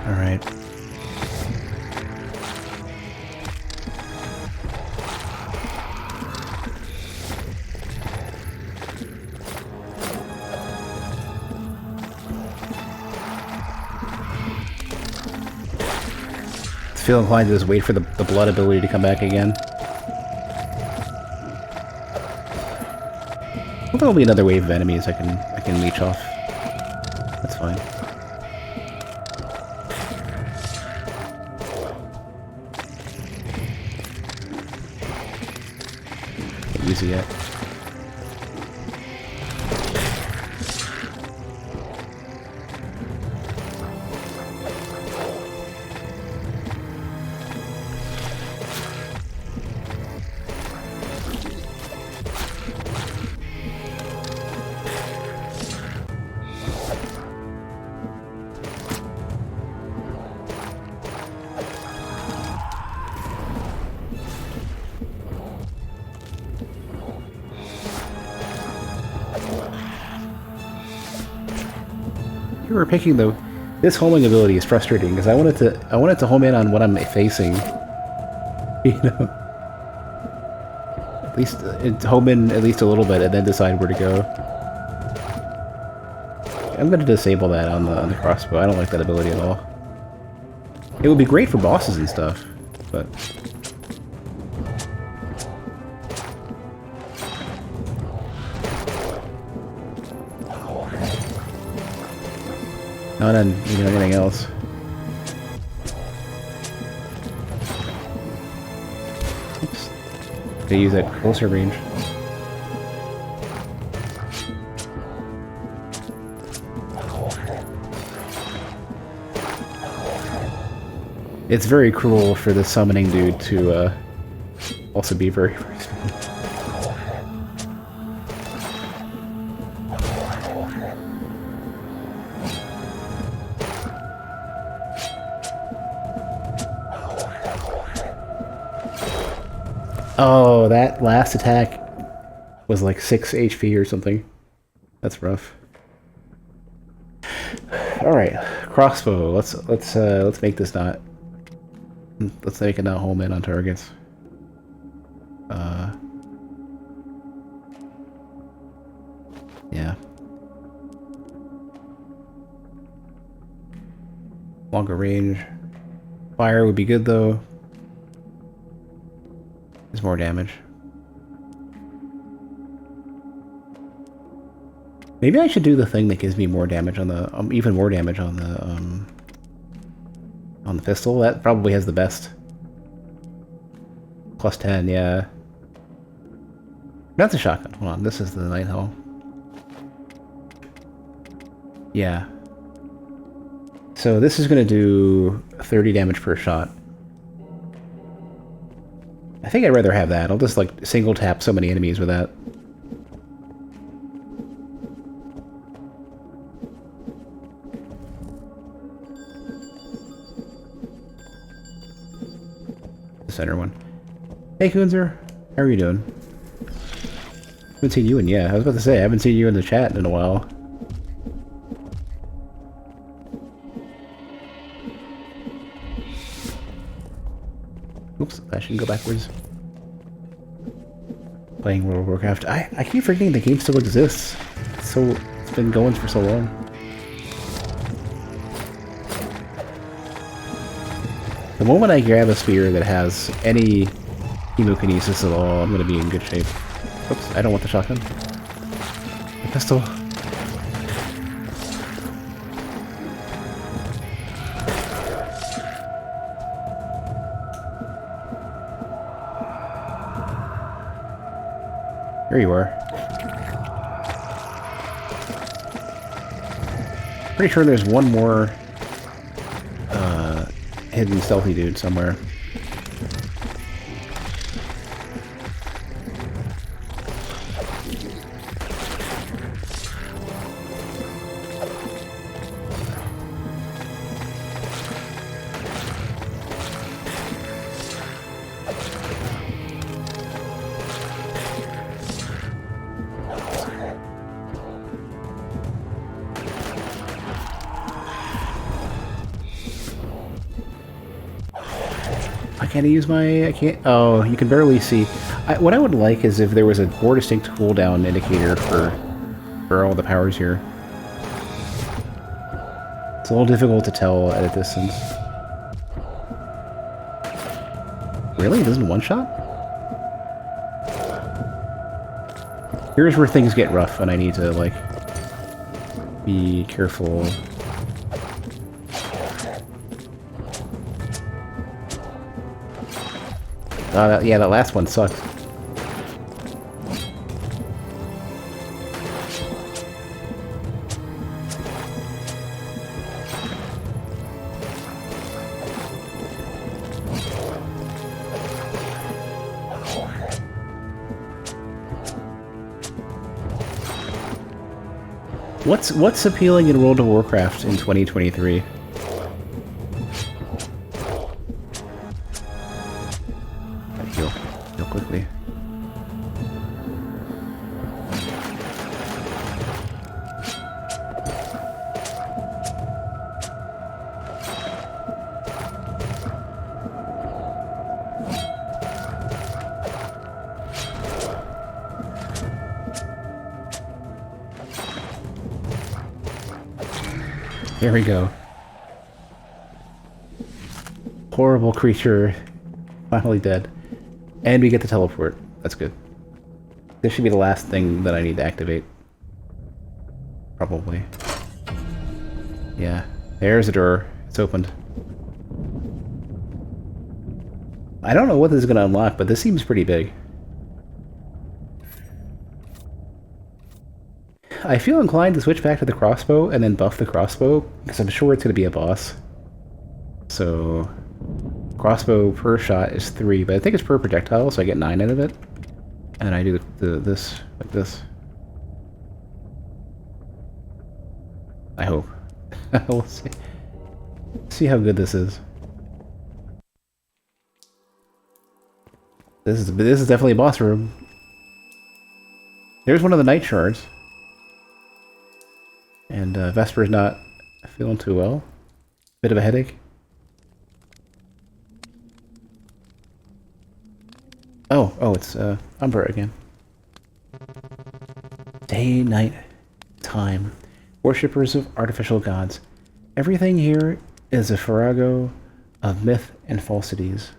Alright. I feel inclined to just wait for the blood ability to come back again. Well, there'll be another wave of enemies I can leech off. That's fine. Can't use it yet. You were picking this homing ability is frustrating because I wanted to home in on what I'm facing. You know, at least home in at least a little bit and then decide where to go. I'm gonna disable that on the crossbow. I don't like that ability at all. It would be great for bosses and stuff, but. Not on, you know, anything else. Oops. They use that closer range. It's very cruel for the summoning dude to also be very small. Oh, that last attack was like 6 HP or something. That's rough. All right, crossbow. Let's make this not. Let's make it not home in on targets. Yeah. Longer range. Fire would be good though. There's more damage. Maybe I should do the thing that gives me more damage on the even more damage on the pistol. That probably has the best. Plus 10, yeah. That's a shotgun. Hold on, this is the night hall. Yeah. So this is gonna do 30 damage per shot. I think I'd rather have that. I'll just like single tap so many enemies with that. The center one. Hey Kunzer, how are you doing? Haven't seen you in, yeah, I was about to say, I haven't seen you in the chat in a while. Oops, I shouldn't go backwards. Playing World of Warcraft. I keep forgetting the game still exists. It's been going for so long. The moment I grab a spear that has any hemokinesis at all, I'm gonna be in good shape. Oops, I don't want the shotgun. The pistol. There you are. Pretty sure there's one more hidden stealthy dude somewhere. I can't use my... I can't... Oh, you can barely see. What I would like is if there was a more distinct cooldown indicator for all the powers here. It's a little difficult to tell at a distance. Really? It doesn't one-shot? Here's where things get rough and I need to, like, be careful. Yeah, that last one sucks. What's appealing in World of Warcraft in 2023? Heal quickly. There we go. Horrible creature. Finally dead. And we get to teleport. That's good. This should be the last thing that I need to activate. Probably. Yeah. There's a door. It's opened. I don't know what this is going to unlock, but this seems pretty big. I feel inclined to switch back to the crossbow and then buff the crossbow, because I'm sure it's going to be a boss. So, crossbow per shot is 3, but I think it's per projectile, so I get 9 out of it. And I do this, like this. I hope. We'll see. See how good this is. This is definitely a boss room. There's one of the night shards. And Vesper's not feeling too well. Bit of a headache. Oh, it's Umbra again. Day, night, time. Worshippers of artificial gods. Everything here is a farrago of myth and falsities.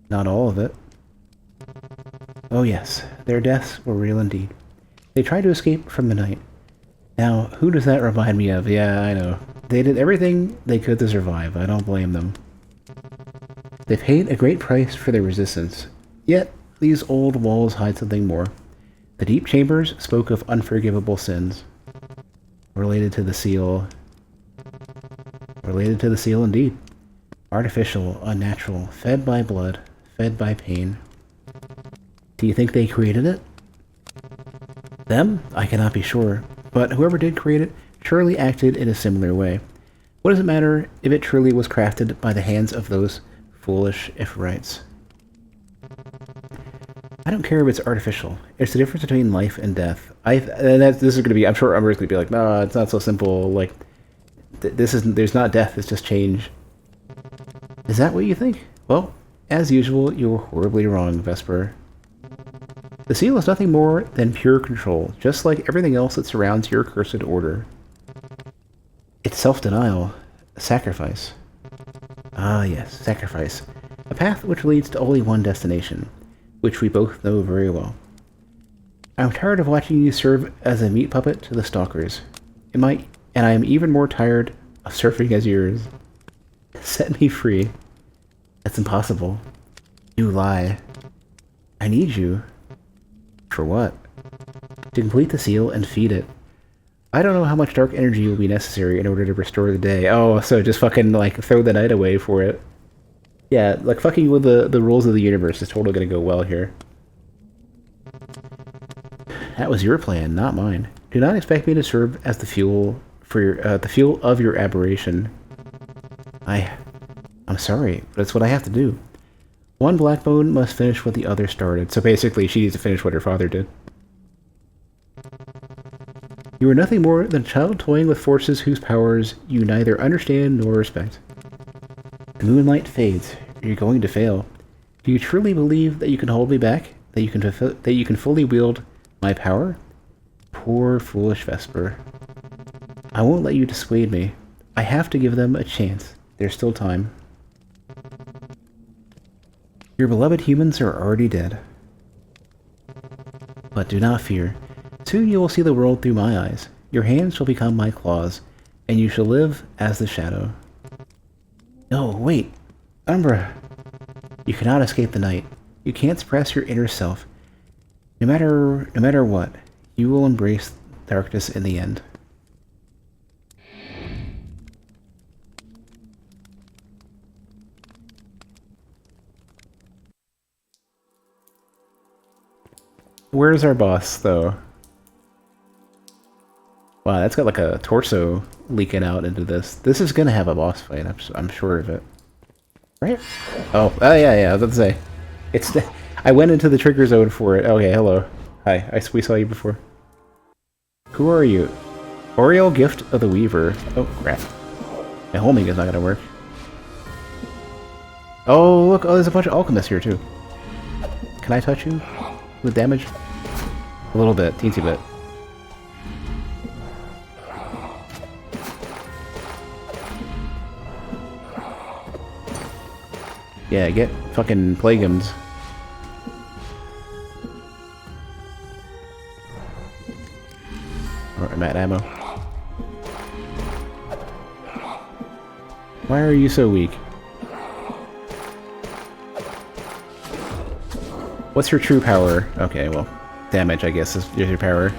Not all of it. Oh yes, their deaths were real indeed. They tried to escape from the night. Now, who does that remind me of? Yeah, I know. They did everything they could to survive. I don't blame them. They paid a great price for their resistance. Yet, these old walls hide something more. The deep chambers spoke of unforgivable sins. Related to the seal. Related to the seal indeed. Artificial, unnatural, fed by blood, fed by pain. Do you think they created it? Them? I cannot be sure. But whoever did create it surely acted in a similar way. What does it matter if it truly was crafted by the hands of those foolish Ifrites? I don't care if it's artificial. It's the difference between life and death. This is going to be, I'm sure Umber's going to be like, nah, it's not so simple. Like, there's not death, it's just change. Is that what you think? Well, as usual, you were horribly wrong, Vesper. The seal is nothing more than pure control, just like everything else that surrounds your cursed order. It's self-denial, sacrifice. Ah yes, sacrifice. A path which leads to only one destination, which we both know very well. I'm tired of watching you serve as a meat puppet to the stalkers. And I am even more tired of surfing as yours. Set me free. That's impossible. You lie. I need you. For what? To complete the seal and feed it. I don't know how much dark energy will be necessary in order to restore the day. Oh, so just fucking, like, throw the night away for it. Yeah, like, fucking with the rules of the universe is totally gonna go well here. That was your plan, not mine. Do not expect me to serve as the fuel for your, the fuel of your aberration. I'm sorry, but it's what I have to do. One Blackbone must finish what the other started. So basically, she needs to finish what her father did. You are nothing more than a child toying with forces whose powers you neither understand nor respect. The moonlight fades. You're going to fail. Do you truly believe that you can hold me back? That you can fully wield my power? Poor, foolish Vesper. I won't let you dissuade me. I have to give them a chance. There's still time. Your beloved humans are already dead. But do not fear. Soon you will see the world through my eyes. Your hands shall become my claws, and you shall live as the shadow. No, wait. Umbra. You cannot escape the night. You can't suppress your inner self. No matter what, you will embrace darkness in the end. Where's our boss, though? Wow, that's got like a torso leaking out into this. This is gonna have a boss fight, I'm sure of it. Right? Oh, yeah, I was about to say. It's I went into the trigger zone for it. Okay, hello. Hi, we saw you before. Who are you? Oriole Gift of the Weaver. Oh, crap. My homing is not gonna work. Oh, look, there's a bunch of alchemists here, too. Can I touch you with damage? A little bit, teensy bit. Yeah, get fucking plagueums. Or I'm at ammo. Why are you so weak? What's your true power? Okay, well, damage, I guess, is your power.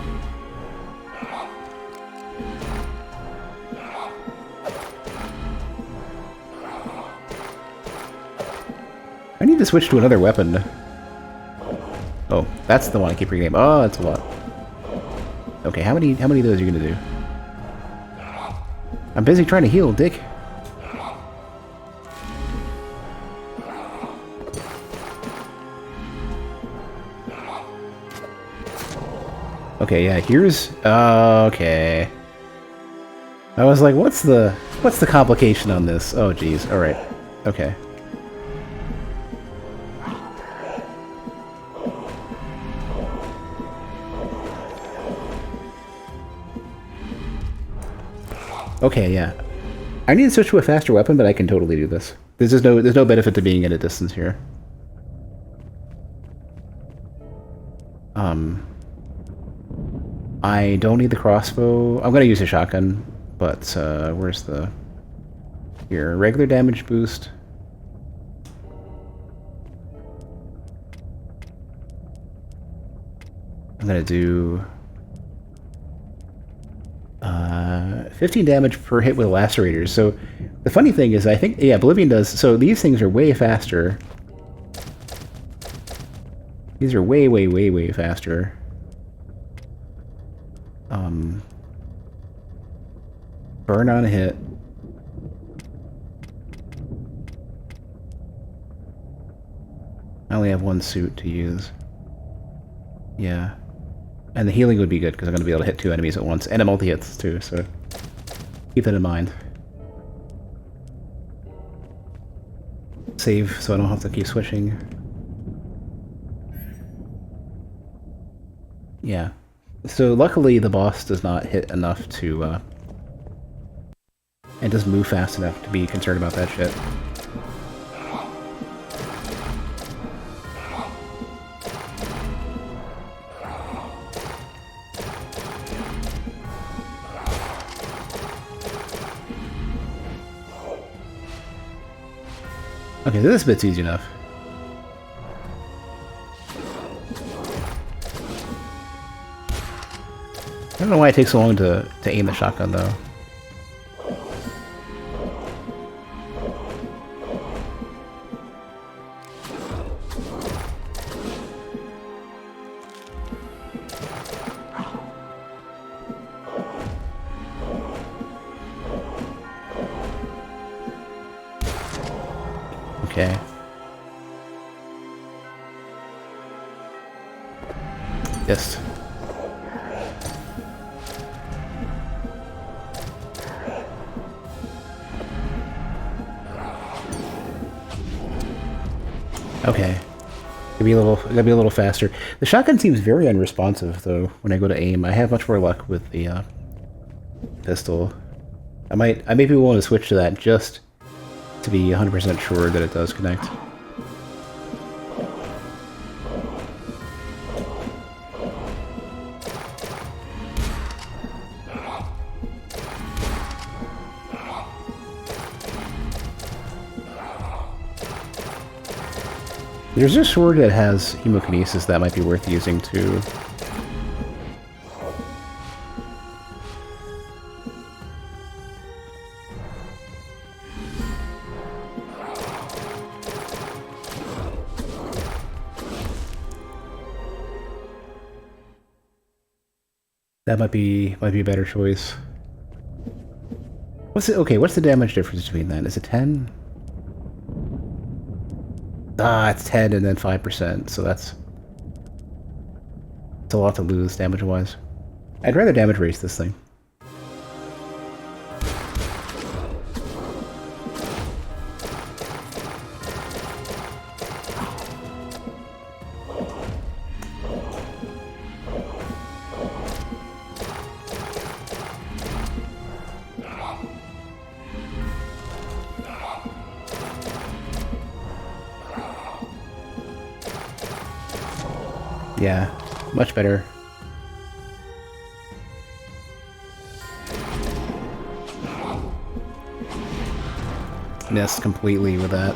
I need to switch to another weapon. Oh, that's the one I keep renaming. Oh, that's a lot. Okay, how many of those are you gonna do? I'm busy trying to heal, dick. Okay, yeah, here's... okay. I was like, what's the complication on this? Oh, jeez. Alright. Okay. Okay, yeah. I need to switch to a faster weapon, but I can totally do this. There's no benefit to being at a distance here. I don't need the crossbow. I'm gonna use a shotgun, but where's the... Here, regular damage boost. I'm gonna do... 15 damage per hit with lacerators. So the funny thing is, I think, yeah, Oblivion does. So these things are way faster. These are way, way, way, way faster. Burn on a hit. I only have one suit to use. Yeah. And the healing would be good, because I'm going to be able to hit 2 enemies at once. And a multi-hits, too, so keep that in mind. Save, so I don't have to keep switching. Yeah. So luckily the boss does not hit enough to, and doesn't move fast enough to be concerned about that shit. Okay, this bit's easy enough. I don't know why it takes so long to aim the shotgun, though. Okay. Yes. Okay. Gotta be a little faster. The shotgun seems very unresponsive, though, when I go to aim. I have much more luck with the pistol. I may be willing to switch to that just to be 100% sure that it does connect. There's a sword that has hemokinesis that might be worth using too. That might be a better choice. What's it? Okay, what's the damage difference between that? Is it 10? Ah, it's 10 and then 5%, so it's a lot to lose damage-wise. I'd rather damage race this thing. Yeah, much better. Missed completely with that.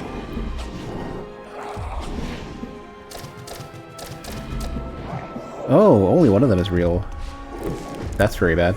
Oh, only one of them is real. That's very bad.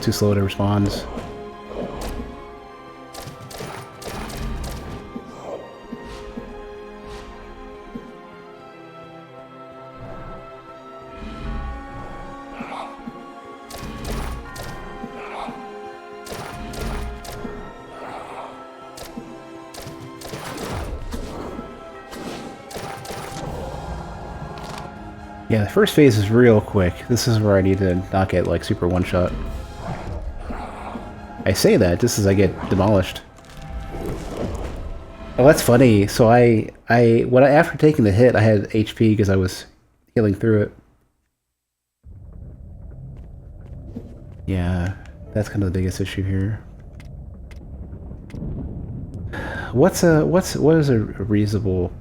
Too slow to respond. Yeah, the first phase is real quick. This is where I need to not get, like, super one-shot. I say that just as I get demolished. Oh, that's funny. So after taking the hit, I had HP because I was healing through it. Yeah, that's kind of the biggest issue here. What is a reasonable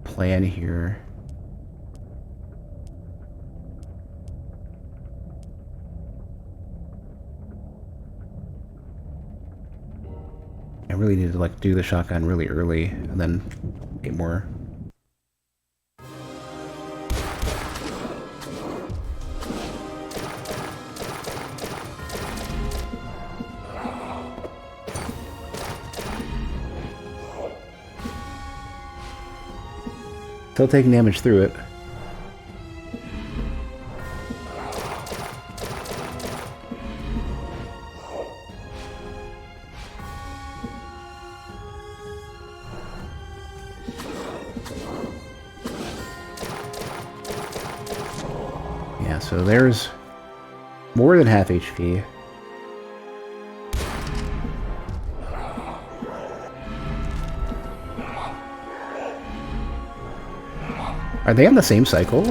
plan here? I really need to like do the shotgun really early and then get more. Still taking damage through it. Yeah, so there's more than half HP. Are they on the same cycle?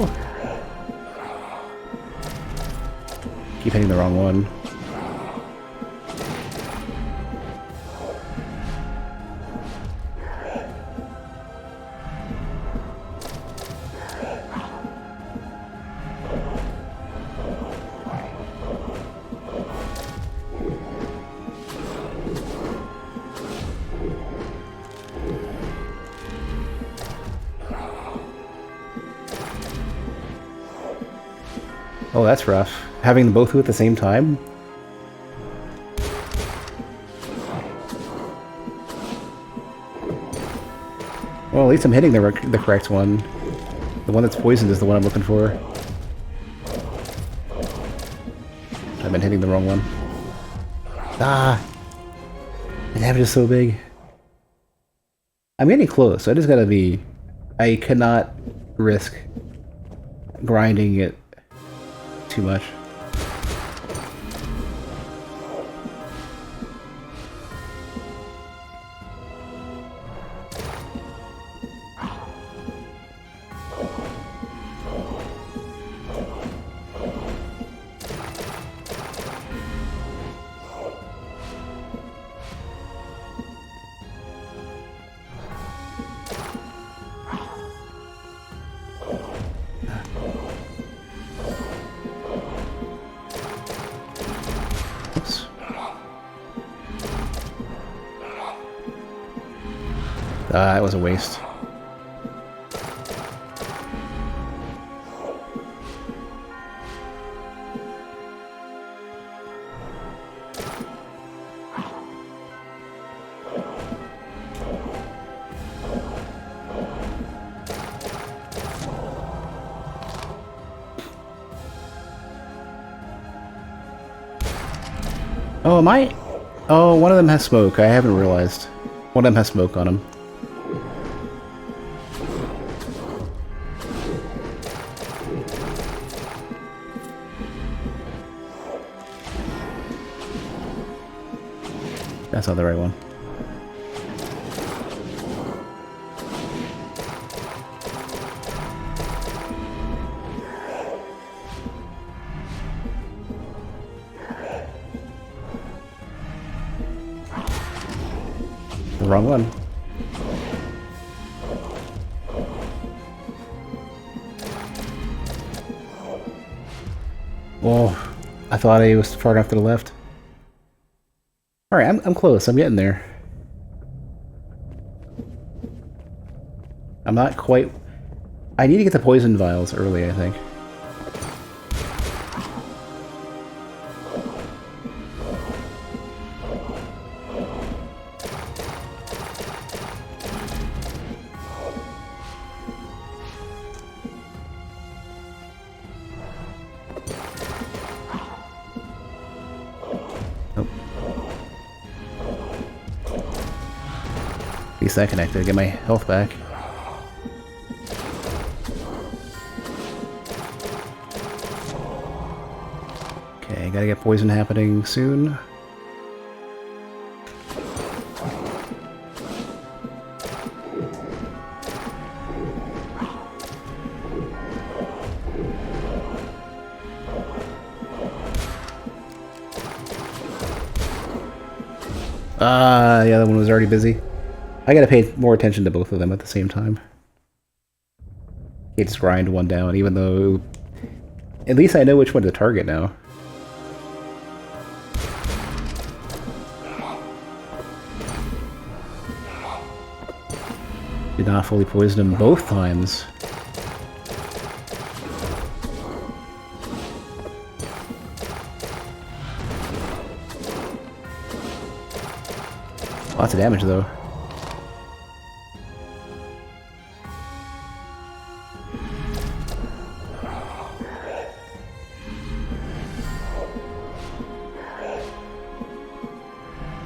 Keep hitting the wrong one. Oh, that's rough. Having them both at the same time? Well, at least I'm hitting the correct one. The one that's poisoned is the one I'm looking for. I've been hitting the wrong one. Ah! The damage is so big. I'm getting close, so I just gotta be... I cannot risk grinding it too much. Oops. That was a waste. Oh, am I? Oh, one of them has smoke. I haven't realized. One of them has smoke on him. That's not the right one. The wrong one. Oh, I thought I was far enough to the left. Alright, I'm close. I'm getting there. I'm not quite... I need to get the poison vials early, I think. At least that connected. Get my health back. Okay, gotta get poison happening soon. Ah, the other one was already busy. I gotta pay more attention to both of them at the same time. Can't just grind one down, even though... At least I know which one to target now. Did not fully poison him both times. Lots of damage though.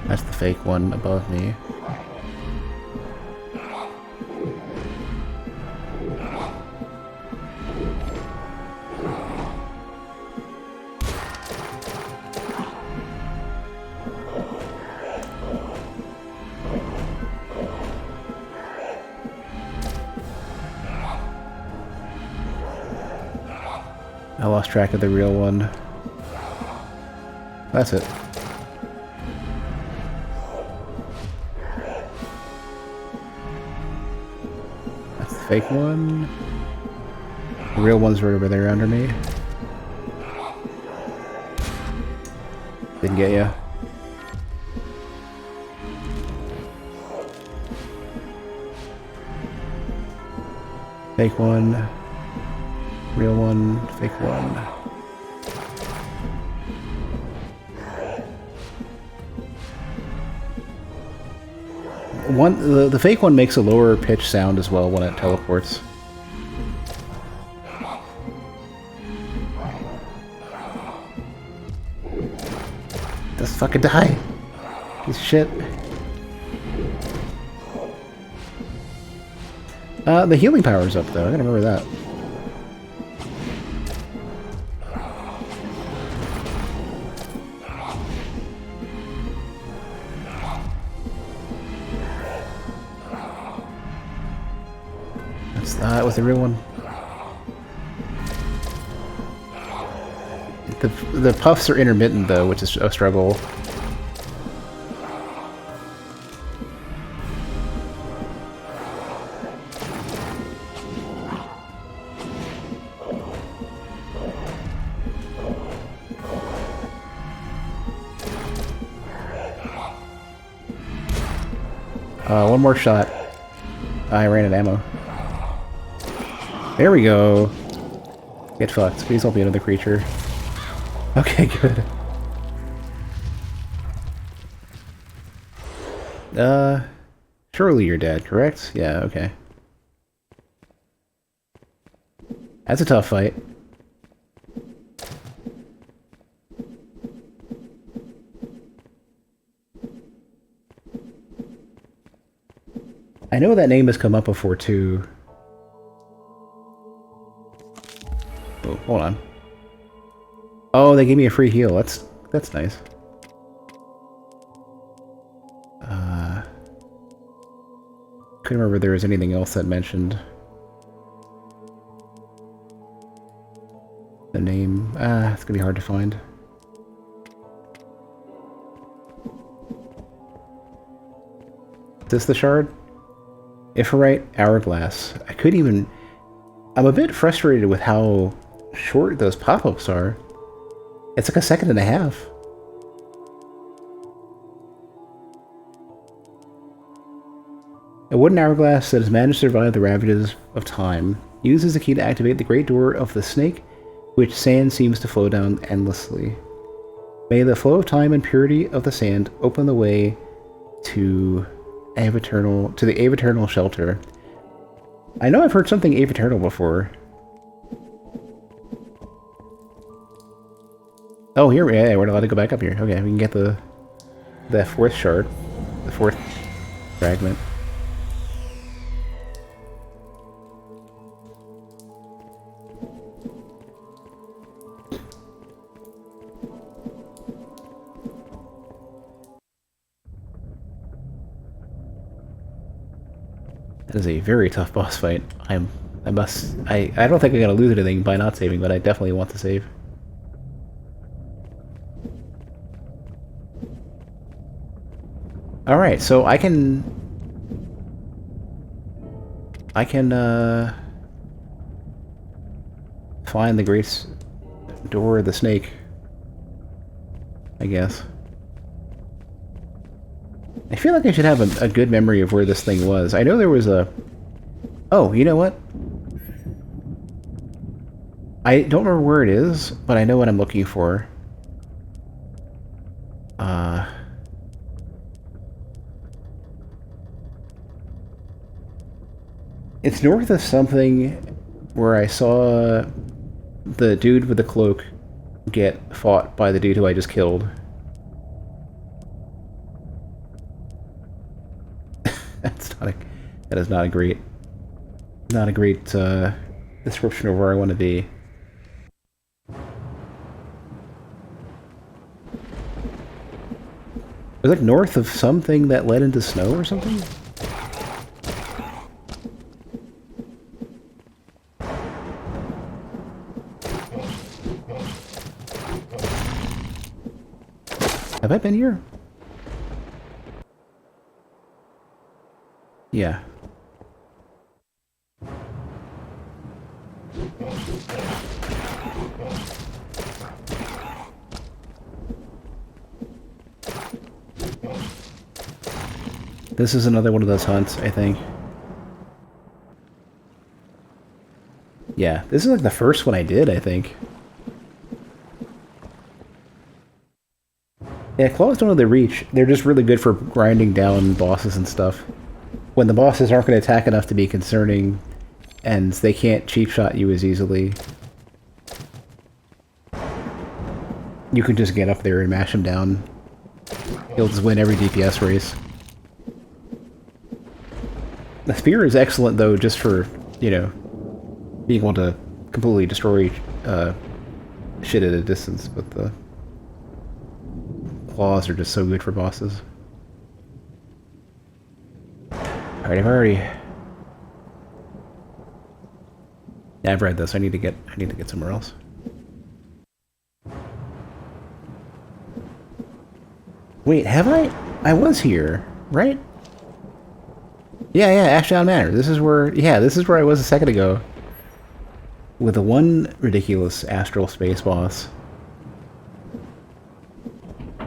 That's the fake one above me. I lost track of the real one. That's it. That's the fake one. The real one's right over there under me. Didn't get ya. Fake one. Real one, fake one. the fake one makes a lower pitch sound as well when it teleports. Just fucking die. Piece of shit. The healing power's up though, I gotta remember that. That was the real one. The puffs are intermittent though, which is a struggle. One more shot. I ran out of ammo. There we go. Get fucked. Please don't be another creature. Okay, good. Surely you're dead, correct? Yeah, okay. That's a tough fight. I know that name has come up before too. Oh, hold on. Oh, they gave me a free heal. That's nice. Couldn't remember if there was anything else that mentioned the name. It's gonna be hard to find. Is this the shard? Ephemerite Hourglass. I'm a bit frustrated with how short those pop-ups are. It's like a second and a half. A wooden hourglass that has managed to survive the ravages of time uses the key to activate the great door of the snake, which sand seems to flow down endlessly. May the flow of time and purity of the sand open the way to the Aveternal shelter. I know I've heard something Aveternal before. Oh, here, yeah, we're allowed to go back up here. Okay, we can get the fourth shard, the fourth fragment. That is a very tough boss fight. I don't think I'm gonna lose anything by not saving, but I definitely want to save. Alright, so I can find the great door of the snake, I guess. I feel like I should have a good memory of where this thing was. I know there was a... Oh, you know what? I don't remember where it is, but I know what I'm looking for. It's north of something where I saw the dude with the cloak get fought by the dude who I just killed. That is not a great description of where I want to be. It was like north of something that led into snow or something? Have I been here? Yeah. This is another one of those hunts, I think. Yeah, this is like the first one I did, I think. Yeah, claws don't have the reach. They're just really good for grinding down bosses and stuff. when the bosses aren't going to attack enough to be concerning, and they can't cheap shot you as easily, you can just get up there and mash them down. You'll just win every DPS race. The spear is excellent, though, just for, you know, being able to completely destroy shit at a distance, but the claws are just so good for bosses. Alright, yeah, I've read this. I need to get somewhere else. Wait, have I? I was here, right? Yeah, Ashdown Manor. This is where I was a second ago. With the one ridiculous astral space boss.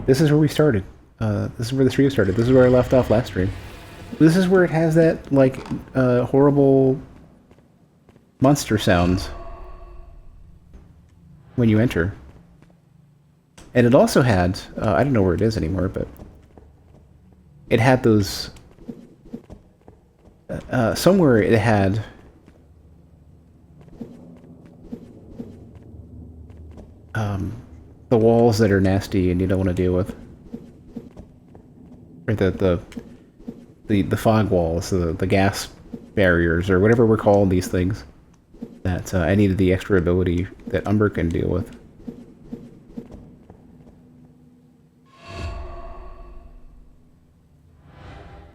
This is where we started. This is where the stream started. This is where I left off last stream. This is where it has that, like, horrible monster sounds when you enter. And it also had, I don't know where it is anymore, but it had those, somewhere it had the walls that are nasty and you don't want to deal with. Or the fog walls, the gas barriers, or whatever we're calling these things. That I needed the extra ability that Umber can deal with.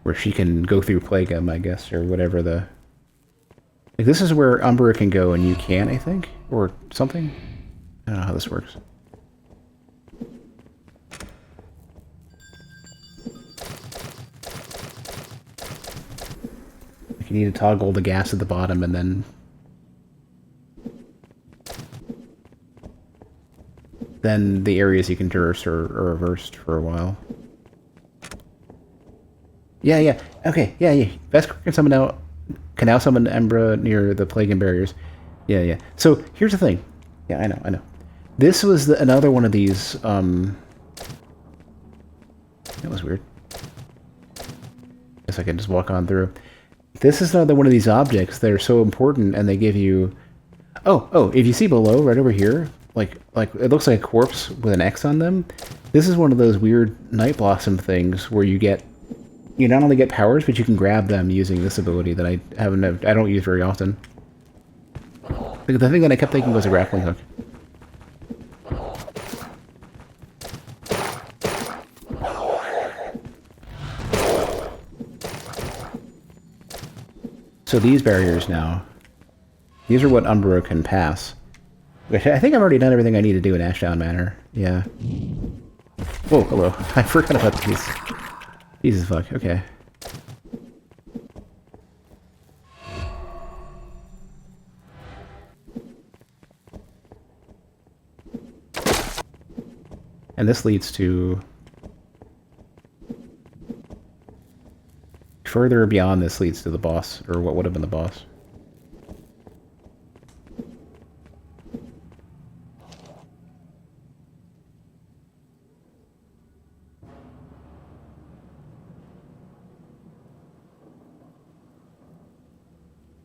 Where she can go through Plagueum, I guess, or whatever the... Like, this is where Umber can go and you can't, I think? Or something? I don't know how this works. Like, you need to toggle the gas at the bottom and then the areas you can traverse are reversed for a while. Yeah. Okay, yeah. Vescar can now summon Embra near the Plague and Barriers. Yeah. So, here's the thing. Yeah, I know. This was another one of these, that was weird. Guess I can just walk on through. This is another one of these objects that are so important, and they give you... Oh, if you see below, right over here, like it looks like a corpse with an X on them. This is one of those weird Night Blossom things where you not only get powers, but you can grab them using this ability that I don't use very often. The thing that I kept thinking was a grappling hook. So these barriers now, these are what Umbra can pass. Which I think I've already done everything I need to do in Ashdown Manor. Yeah. Whoa, hello. I forgot about these. Jesus fuck, okay. And this leads to... Further beyond this leads to the boss, or what would have been the boss.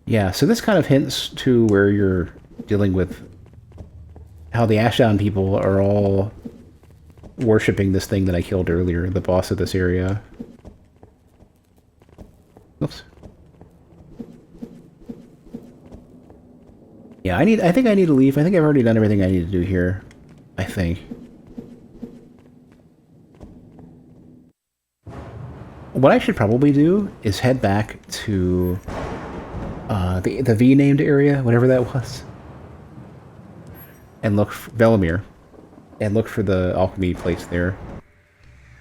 Yeah, so this kind of hints to where you're dealing with how the Ashdown people are all worshipping this thing that I killed earlier, the boss of this area. Oops. Yeah, I think I need to leave. I think I've already done everything I need to do here. I think. What I should probably do is head back to the V-named area, whatever that was, and look for Velimir, and look for the alchemy plates there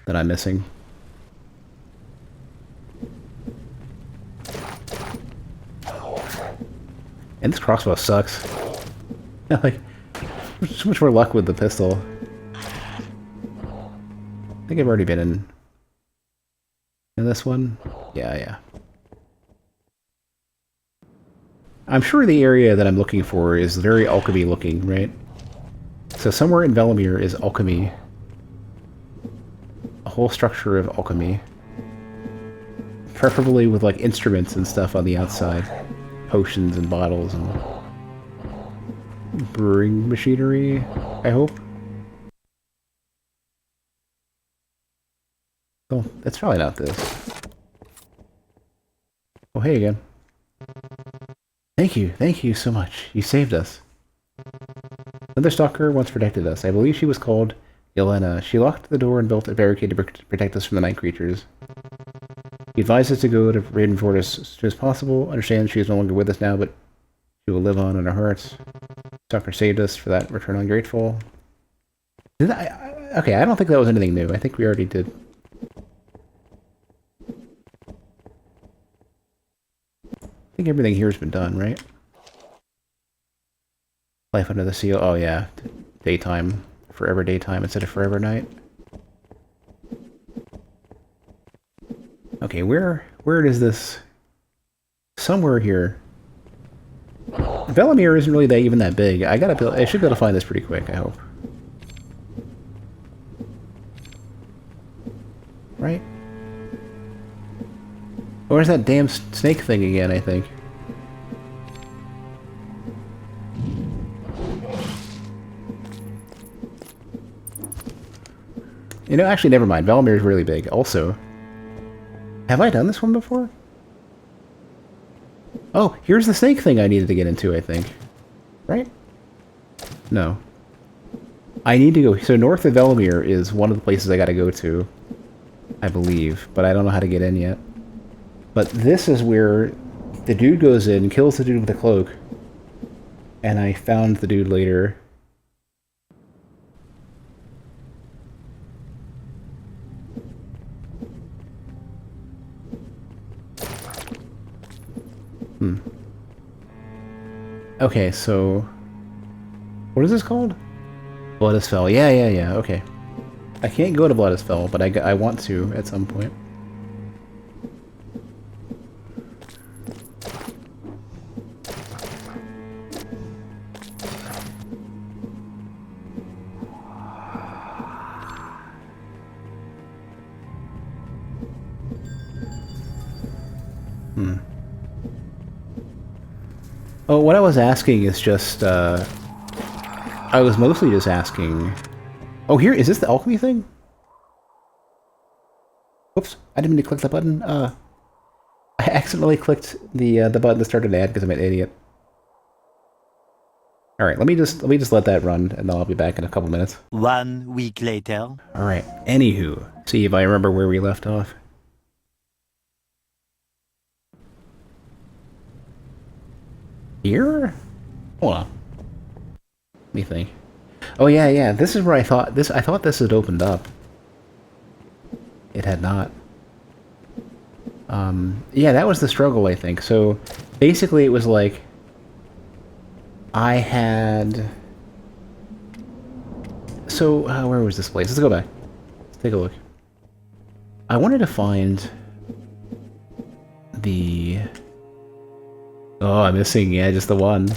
that I'm missing. And this crossbow sucks. Like, so much more luck with the pistol. I think I've already been in this one. Yeah. I'm sure the area that I'm looking for is very alchemy looking, right? So somewhere in Velimir is alchemy. A whole structure of alchemy. preferably with like instruments and stuff on the outside. Potions and bottles and brewing machinery, I hope. Oh, that's probably not this. Oh, hey again. Thank you so much. You saved us. Another stalker once protected us. I believe she was called Yelena. She locked the door and built a barricade to protect us from the night creatures. He advised us to go to Raiden Fortress as soon as possible. Understand she is no longer with us now, but she will live on in our hearts. Stalker saved us. For that, return ungrateful. Okay, I don't think that was anything new. I think we already did. I think everything here has been done, right? Life under the seal. Oh yeah, daytime. Forever daytime instead of forever night. Okay, where is this? Somewhere here. Velimir isn't really even that big. I should be able to find this pretty quick, I hope. Right? Where's that damn snake thing again, I think? You know, actually, never mind. Velimir is really big. Also, have I done this one before? Oh, here's the snake thing I needed to get into, I think. Right? No. I need to go... So north of Velimir is one of the places I gotta go to, I believe, but I don't know how to get in yet. But this is where the dude goes in, kills the dude with the cloak, and I found the dude later. Okay, so... What is this called? Bloodisfell. Yeah, okay. I can't go to Bloodisfell, but I want to at some point. Oh, what I was asking is just, I was mostly just asking... Oh, here, is this the alchemy thing? Whoops, I didn't mean to click the button. I accidentally clicked the button that started an ad because I'm an idiot. Alright, let me just let that run, and then I'll be back in a couple minutes. 1 week later. Alright, anywho, see if I remember where we left off. Here? Hold on. Let me think. Oh yeah, this is where I thought this had opened up. It had not. Yeah, that was the struggle, I think. So basically it was like I had... So, where was this place? Let's go back. Let's take a look. I wanted to find the... Oh, I'm missing, yeah, just the one.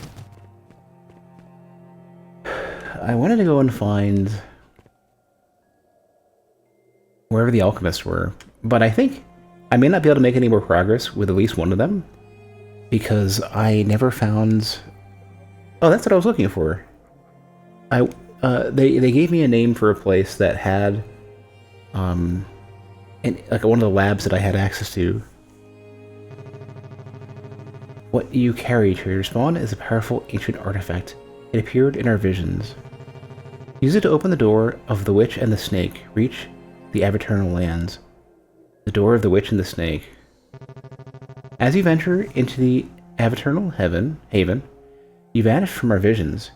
I wanted to go and find wherever the alchemists were, but I think I may not be able to make any more progress with at least one of them, because I never found... Oh, that's what I was looking for. They gave me a name for a place that had, like one of the labs that I had access to. What you carry to your spawn is a powerful ancient artifact. It appeared in our visions. Use it to open the door of the witch and the snake. Reach the Avaternal lands. The door of the witch and the snake. As you venture into the Avaternal haven, you vanish from our visions.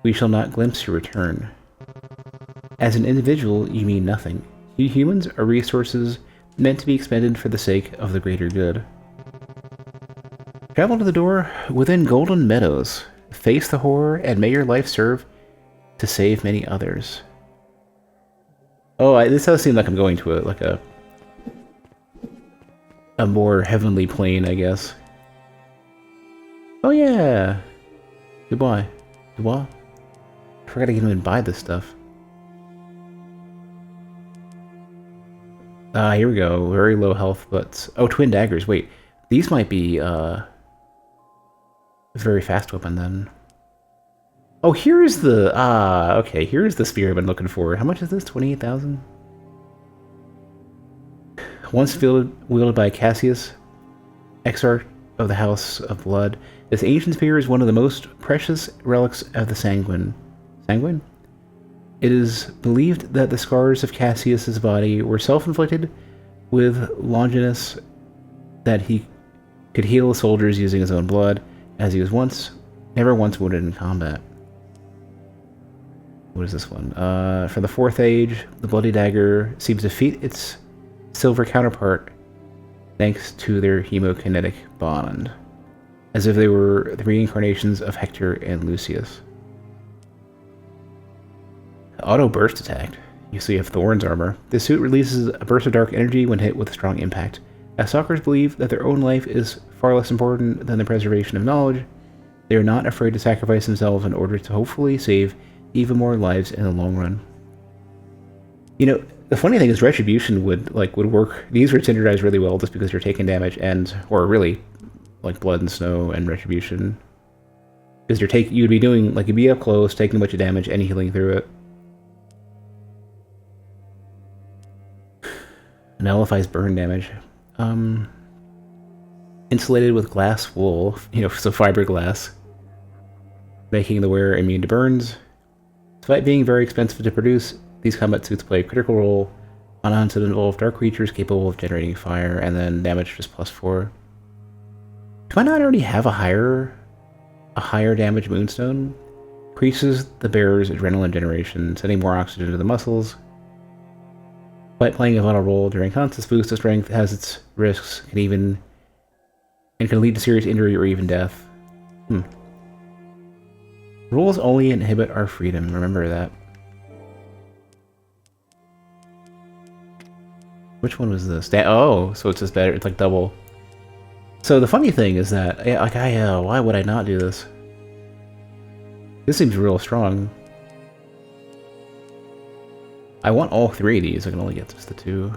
We shall not glimpse your return. As an individual, you mean nothing. You humans are resources meant to be expended for the sake of the greater good. Travel to the door within Golden Meadows. Face the horror, and may your life serve to save many others. Oh, this does seem like I'm going to a more heavenly plane, I guess. Oh yeah! Goodbye. Goodbye? I forgot to get him and buy this stuff. Here we go. Very low health, but... Oh, twin daggers. Wait. These might be, a very fast weapon, then. Oh, here's the... okay. Here's the spear I've been looking for. How much is this? 28,000? Once wielded by Cassius, exarch of the House of Blood, this ancient spear is one of the most precious relics of the Sanguine. Sanguine? It is believed that the scars of Cassius's body were self-inflicted with Longinus, that he could heal soldiers using his own blood, as he was never once wounded in combat. What is this one? For the 4th Age, the Bloody Dagger seems to defeat its silver counterpart thanks to their hemokinetic bond, as if they were the reincarnations of Hector and Lucius. Auto burst attack. You see have Thorn's armor. This suit releases a burst of dark energy when hit with a strong impact. As stalkers believe that their own life is far less important than the preservation of knowledge, they are not afraid to sacrifice themselves in order to hopefully save even more lives in the long run. You know, the funny thing is Retribution would work. These would synergize really well just because you're taking damage or really like Blood and Snow and Retribution. Because you'd be doing, like, you'd be up close, taking a bunch of damage and healing through it. Nullifies burn damage. Insulated with glass wool, so fiberglass, making the wearer immune to burns. Despite being very expensive to produce, these combat suits play a critical role on hunts that involve dark creatures capable of generating fire, and then damage just +4. Do I not already have a higher damage moonstone? Increases the bearer's adrenaline generation, sending more oxygen to the muscles. Despite playing a vital role during hunts, this boost of strength has its risks, can lead to serious injury or even death. Rules only inhibit our freedom, remember that. Which one was this? Oh, so it's just better, it's like double. So the funny thing is that, why would I not do this? This seems real strong. I want all 3 of these, I can only get just the 2.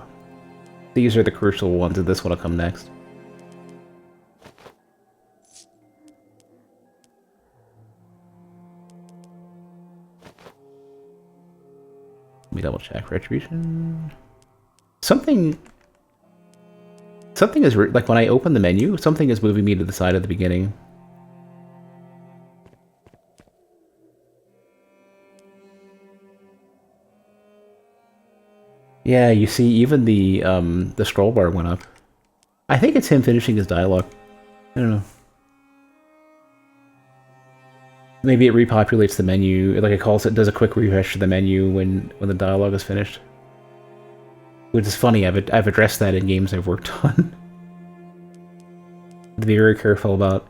These are the crucial ones, and this one will come next. Let me double check. Retribution. Something is like when I open the menu, something is moving me to the side at the beginning. Yeah, you see, even the scroll bar went up. I think it's him finishing his dialogue. I don't know. Maybe it repopulates the menu, like it does a quick refresh to the menu when the dialogue is finished. Which is funny, I've addressed that in games I've worked on. To be very careful about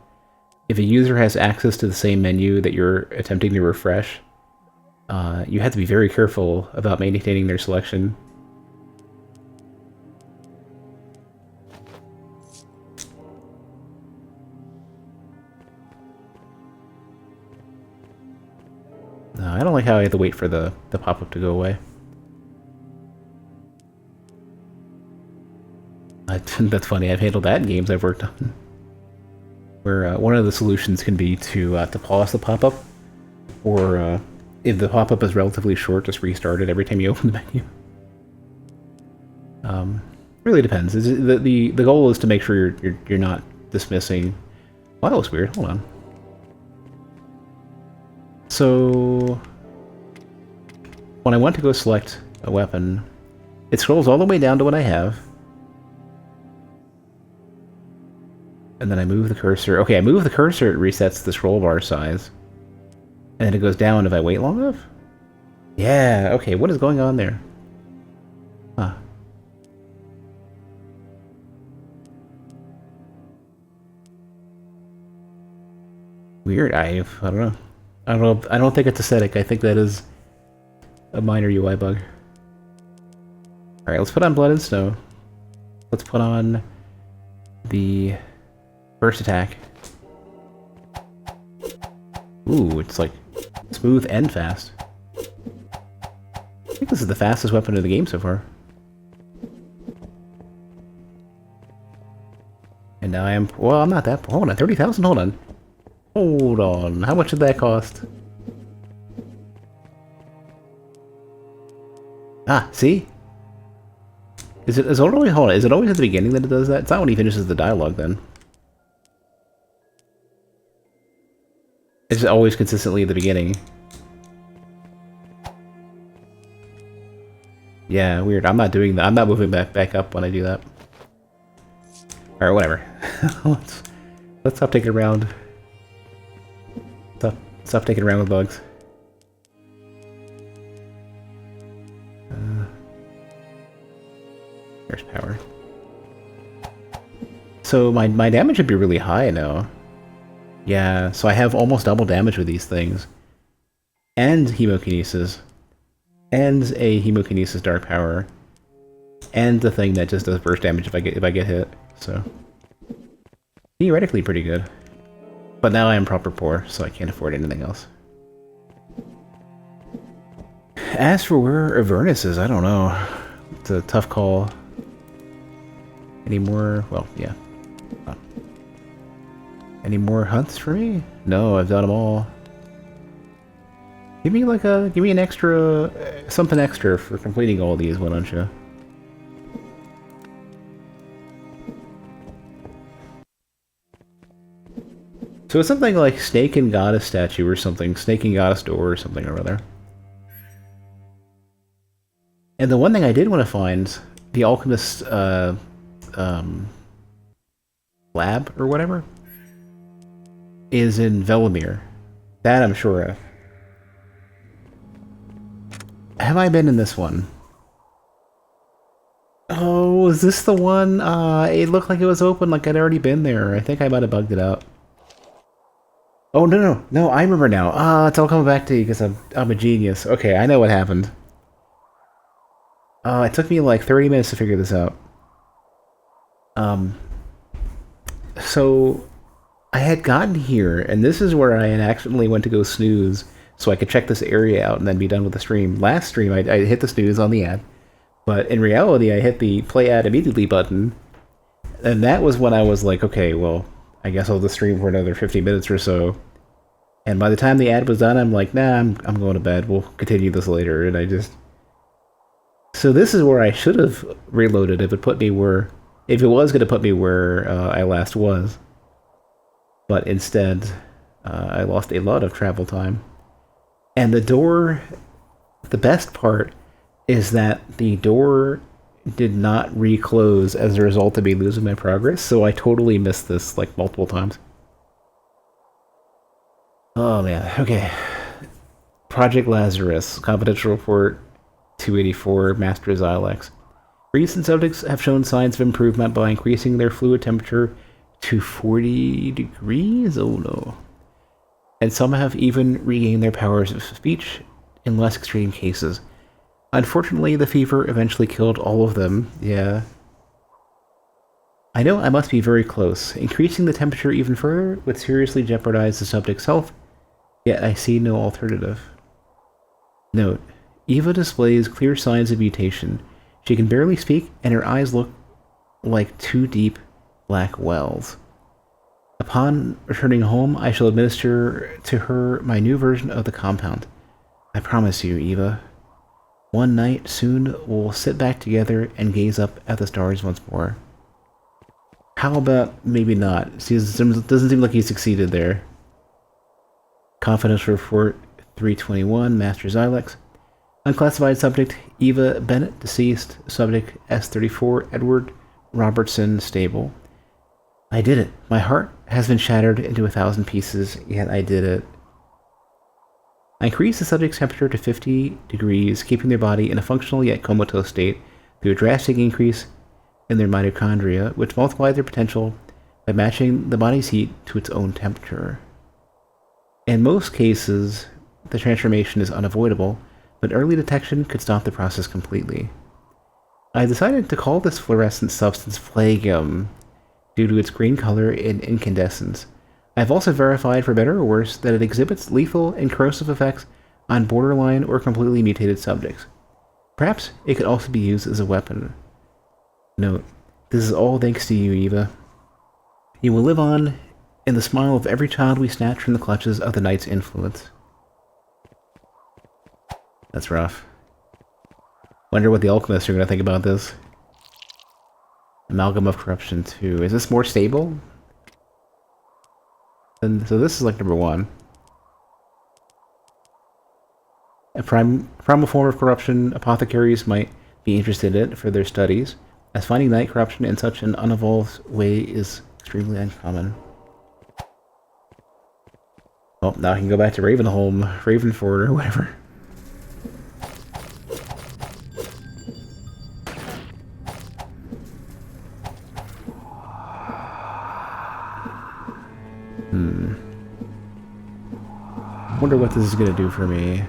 if a user has access to the same menu that you're attempting to refresh, you have to be very careful about maintaining their selection. No, I don't like how I have to wait for the pop-up to go away. That's funny, I've handled that in games I've worked on. Where one of the solutions can be to pause the pop-up, or if the pop-up is relatively short, just restart it every time you open the menu. Really depends. The goal is to make sure you're not dismissing... Oh, that looks weird, hold on. So, when I want to go select a weapon, it scrolls all the way down to what I have. And then I move the cursor. Okay, I move the cursor, it resets the scroll bar size. And then it goes down if I wait long enough? Yeah, okay, what is going on there? Huh. Weird, I don't know. I don't think it's aesthetic. I think that is a minor UI bug. Alright, let's put on Blood and Snow. Let's put on the first attack. Ooh, it's like smooth and fast. I think this is the fastest weapon in the game so far. And now I am... Well, I'm not that... Hold on, 30,000? Hold on. Hold on. How much did that cost? Ah, see? Is it always... Hold on, is it always at the beginning that it does that? It's not when he finishes the dialogue, then. It's always consistently at the beginning. Yeah, weird. I'm not doing that. I'm not moving back up when I do that. Alright, whatever. let's stop taking around. Stop taking around with bugs. There's power. So my damage would be really high now. Yeah, so I have almost double damage with these things. And hemokinesis. And a hemokinesis dark power. And the thing that just does burst damage if I get hit. So theoretically pretty good. But now I am proper poor, so I can't afford anything else. As for where Avernus is, I don't know. It's a tough call. Any more? Well, yeah. Any more hunts for me? No, I've done them all. Give me like give me an extra, something extra for completing all these, why don't you? So it's something like Snake and Goddess statue or something, Snake and Goddess door or something or other. And the one thing I did want to find, the Alchemist lab or whatever, is in Velimir. That I'm sure of. Have I been in this one? Oh, is this the one? It looked like it was open, like I'd already been there. I think I might have bugged it out. Oh, no, I remember now. It's all coming back to you because I'm a genius. Okay, I know what happened. It took me like 30 minutes to figure this out. So I had gotten here, and this is where I had accidentally went to go snooze so I could check this area out and then be done with the stream. Last stream, I hit the snooze on the ad, but in reality, I hit the play ad immediately button, and that was when I was like, okay, well, I guess I'll just stream for another 50 minutes or so. And by the time the ad was done, I'm like, nah, I'm going to bed. We'll continue this later, and I just... So this is where I should have reloaded if it put me where... If it was going to put me where I last was. But instead, I lost a lot of travel time. And the door... The best part is that the door did not reclose as a result of me losing my progress, so I totally missed this, like, multiple times. Oh, man. Okay. Project Lazarus. Confidential Report 284. Master Xylex. Recent subjects have shown signs of improvement by increasing their fluid temperature to 40 degrees? Oh, no. And some have even regained their powers of speech in less extreme cases. Unfortunately, the fever eventually killed all of them. Yeah. I know I must be very close. Increasing the temperature even further would seriously jeopardize the subject's health, yet I see no alternative. Note: Eva displays clear signs of mutation. She can barely speak, and her eyes look like two deep black wells. Upon returning home, I shall administer to her my new version of the compound. I promise you, Eva. One night soon we'll sit back together and gaze up at the stars once more. How about maybe not? See, it doesn't seem like he succeeded there. Confidential Report 321, Master Xylex. Unclassified subject, Eva Bennett, deceased. Subject, S34, Edward Robertson, stable. I did it. My heart has been shattered into 1,000 pieces, yet I did it. I increased the subject's temperature to 50 degrees, keeping their body in a functional yet comatose state through a drastic increase in their mitochondria, which multiplied their potential by matching the body's heat to its own temperature. In most cases, the transformation is unavoidable, but early detection could stop the process completely. I decided to call this fluorescent substance Plagium due to its green color and incandescence. I've also verified, for better or worse, that it exhibits lethal and corrosive effects on borderline or completely mutated subjects. Perhaps it could also be used as a weapon. Note: this is all thanks to you, Eva. You will live on in the smile of every child we snatch from the clutches of the night's influence. That's rough. Wonder what the alchemists are going to think about this. Amalgam of Corruption 2. Is this more stable? And so this is like number 1. A primal form of corruption, apothecaries might be interested in it for their studies, as finding night corruption in such an unevolved way is extremely uncommon. Well, now I can go back to Ravenholm, Ravenford, or whatever. Wonder what this is gonna do for me.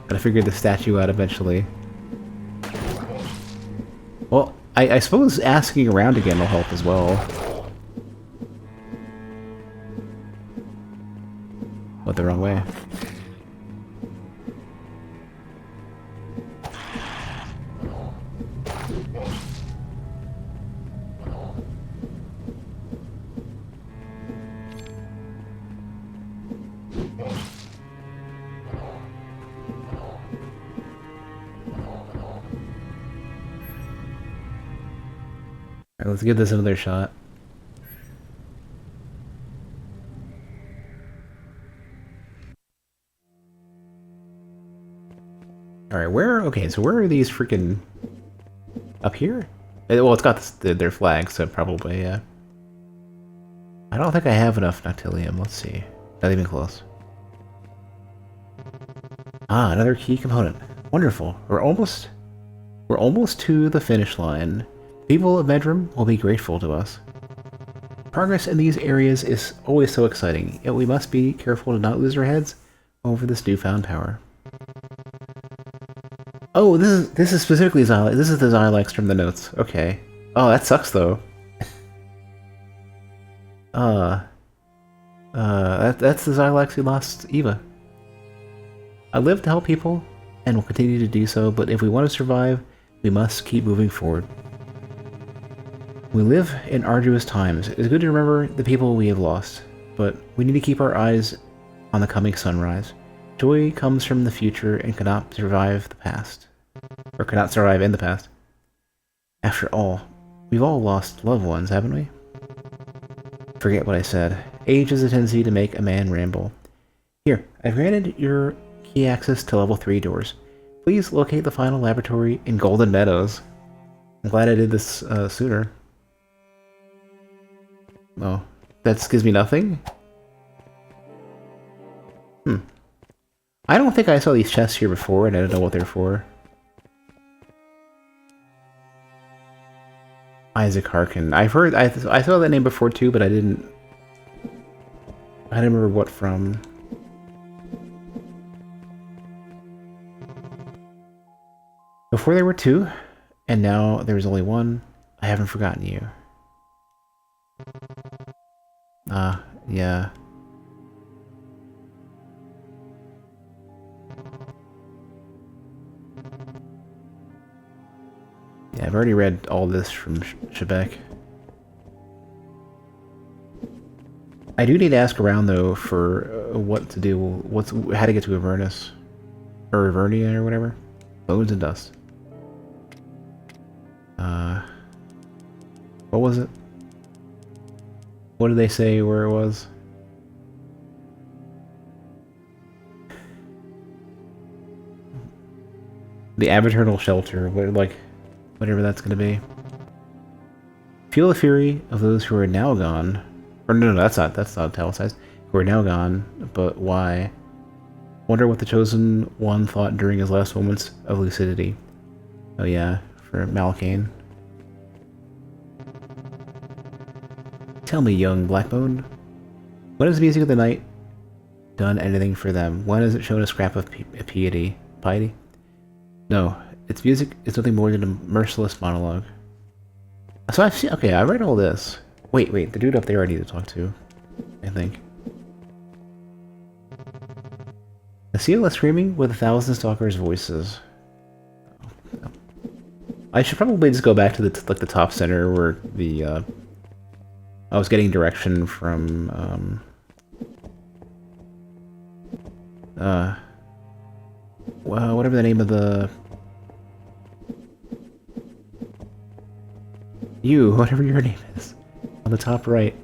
Gotta figure the statue out eventually. Well, I suppose asking around again will help as well. Went the wrong way. Alright, let's give this another shot. Alright, where? Okay, so where are these freaking... Up here? Well, it's got their flag, so probably, yeah. I don't think I have enough Noctilium. Let's see. Not even close. Ah, another key component. Wonderful. We're almost to the finish line. People of Medrum will be grateful to us. Progress in these areas is always so exciting, yet we must be careful to not lose our heads over this newfound power. Oh, this is specifically Xylex. This is the Xylex from the notes. Okay. Oh, that sucks though. That's the Xylex who lost Eva. I live to help people, and will continue to do so, but if we want to survive, we must keep moving forward. We live in arduous times. It is good to remember the people we have lost, but we need to keep our eyes on the coming sunrise. Joy comes from the future and cannot survive the past. Or cannot survive in the past. After all, we've all lost loved ones, haven't we? Forget what I said. Age has a tendency to make a man ramble. Here, I've granted your key access to level 3 doors. Please locate the final laboratory in Golden Meadows. I'm glad I did this sooner. Oh, that gives me nothing? I don't think I saw these chests here before, and I don't know what they're for. Isaac Harkin. I've heard... I saw that name before too, but I didn't remember what from. Before there were 2, and now there's only 1. I haven't forgotten you. Yeah. Yeah, I've already read all this from Shebeck. I do need to ask around though for what to do, how to get to Avernus. Or Avernia or whatever. Bones and Dust. What was it? What did they say where it was? The Abeternal Shelter, whatever that's gonna be. Feel the fury of those who are now gone. Or no, that's not italicized. Who are now gone, but why? Wonder what the Chosen One thought during his last moments of lucidity. Oh yeah, for Malakane. Tell me, young Blackbone, when has the music of the night done anything for them? When has it shown a scrap of piety? No, its music is nothing more than a merciless monologue. So I've seen... Okay, I read all this. Wait, the dude up there I need to talk to, I think. The seal is screaming with 1,000 stalkers' voices. I should probably just go back to the top center where the I was getting direction from, well, whatever the name of the... You, whatever your name is. On the top right.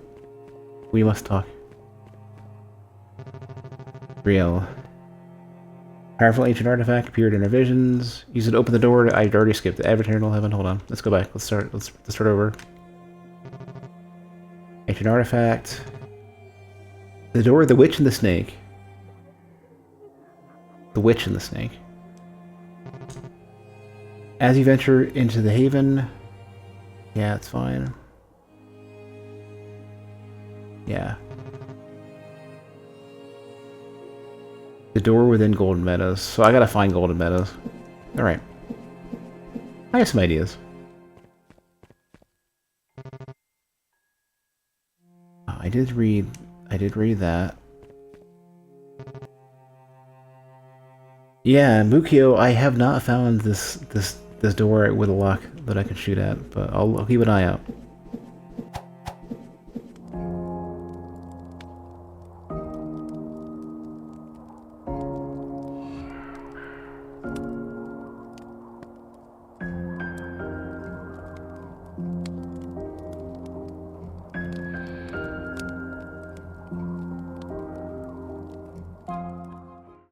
We must talk. Real. Powerful ancient artifact appeared in our visions. Use it to open the door. I'd already skipped the Eternal Heaven. Hold on. Let's go back. Let's start over. Ancient artifact. The door, the witch and the snake. The witch and the snake. As you venture into the haven... Yeah, it's fine. Yeah. The door within Golden Meadows. So I gotta find Golden Meadows. Alright. I have some ideas. I did read that. Yeah, Mukio, I have not found this door with a lock that I can shoot at, but I'll keep an eye out.